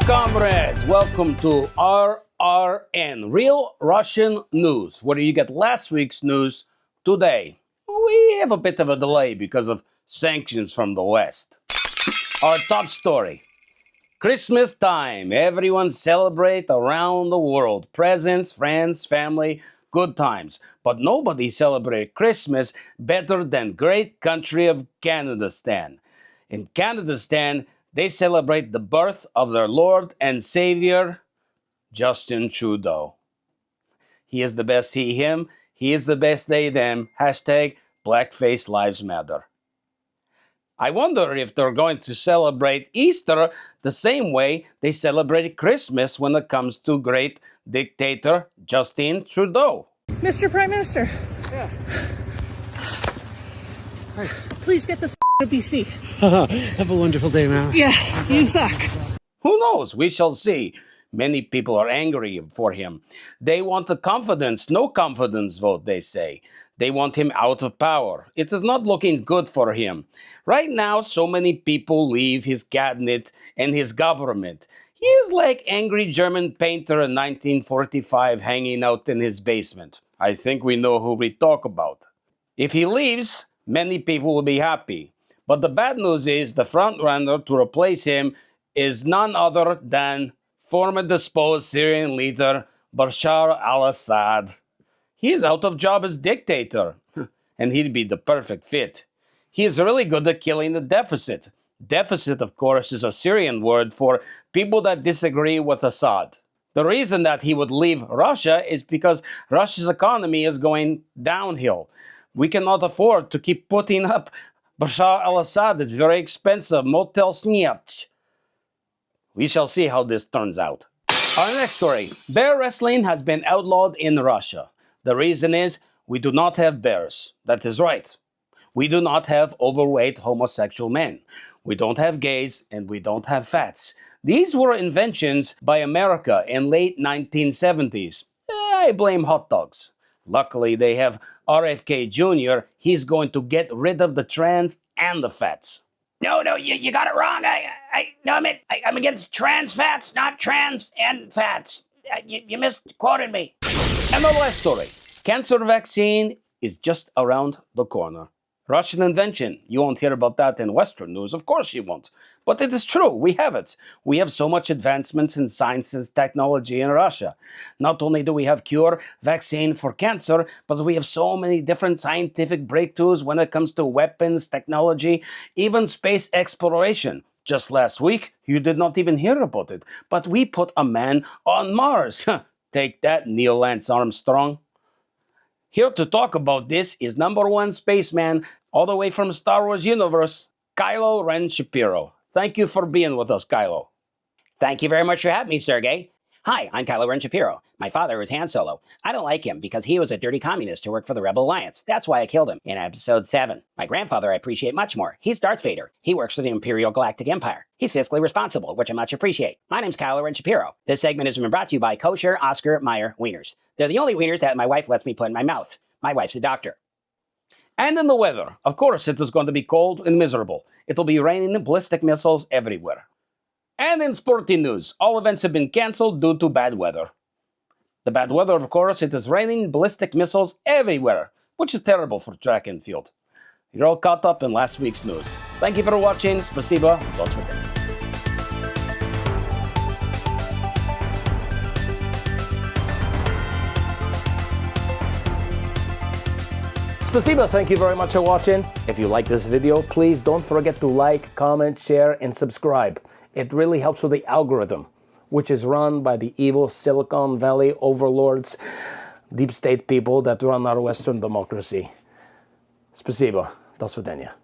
comrades, welcome to R.R.N. Real Russian News, where you get last week's news today. We have a bit of a delay because of sanctions from the West. Our top story. Christmas time. Everyone celebrate around the world. Presents, friends, family, good times. But nobody celebrate Christmas better than great country of Canadastan. In Canadastan, they celebrate the birth of their Lord and Savior, Justin Trudeau. He is the best he, him. He is the best they, them. Hashtag Blackface Lives Matter. I wonder if they're going to celebrate Easter the same way they celebrate Christmas when it comes to great dictator Justin Trudeau. Mr. Prime Minister. Yeah. Please get the to BC. Have a wonderful day, man. Yeah, you suck. Who knows? We shall see. Many people are angry for him. They want a confidence, no confidence vote, they say. They want him out of power. It is not looking good for him. Right now, so many people leave his cabinet and his government. He is like angry German painter in 1945 hanging out in his basement. I think we know who we talk about. If he leaves, many people will be happy. But the bad news is the front runner to replace him is none other than former disposed Syrian leader Bashar al-Assad. He is out of job as dictator, and he'd be the perfect fit. He is really good at killing the deficit. Deficit, of course, is a Syrian word for people that disagree with Assad. The reason that he would leave Russia is because Russia's economy is going downhill. We cannot afford to keep putting up Bashar al-Assad. It's very expensive. Motel Sniach. We shall see how this turns out. Our next story. Bear wrestling has been outlawed in Russia. The reason is we do not have bears. That is right. We do not have overweight homosexual men. We don't have gays and we don't have fats. These were inventions by America in late 1970s. I blame hot dogs. Luckily, they have RFK Jr. He's going to get rid of the trans and the fats. No, you got it wrong. I'm against trans fats, not trans and fats. You misquoted me. And the last story. Cancer vaccine is just around the corner. Russian invention. You won't hear about that in Western news. Of course you won't. But it is true. We have it. We have so much advancements in science and technology in Russia. Not only do we have cure, vaccine for cancer, but we have so many different scientific breakthroughs when it comes to weapons, technology, even space exploration. Just last week, you did not even hear about it. But we put a man on Mars. Take that, Neil Lance Armstrong. Here to talk about this is #1 spaceman all the way from Star Wars universe, Kylo Ren Shapiro. Thank you for being with us, Kylo. Thank you very much for having me, Sergey. Hi, I'm Kylo Ren Shapiro. My father was Han Solo. I don't like him because he was a dirty communist who worked for the Rebel Alliance. That's why I killed him in Episode 7. My grandfather I appreciate much more. He's Darth Vader. He works for the Imperial Galactic Empire. He's fiscally responsible, which I much appreciate. My name's Kylo Ren Shapiro. This segment has been brought to you by Kosher Oscar Mayer Wieners. They're the only wieners that my wife lets me put in my mouth. My wife's a doctor. And in the weather, of course it is going to be cold and miserable. It'll be raining ballistic missiles everywhere. And in sporting news, all events have been cancelled due to bad weather. The bad weather, of course, it is raining ballistic missiles everywhere, which is terrible for track and field. You're all caught up in last week's news. Thank you for watching. Spasibo. До свидания. Spasibo, thank you very much for watching. If you like this video, please don't forget to like, comment, share, and subscribe. It really helps with the algorithm, which is run by the evil Silicon Valley overlords, deep state people that run our Western democracy. Spasibo. До свидания.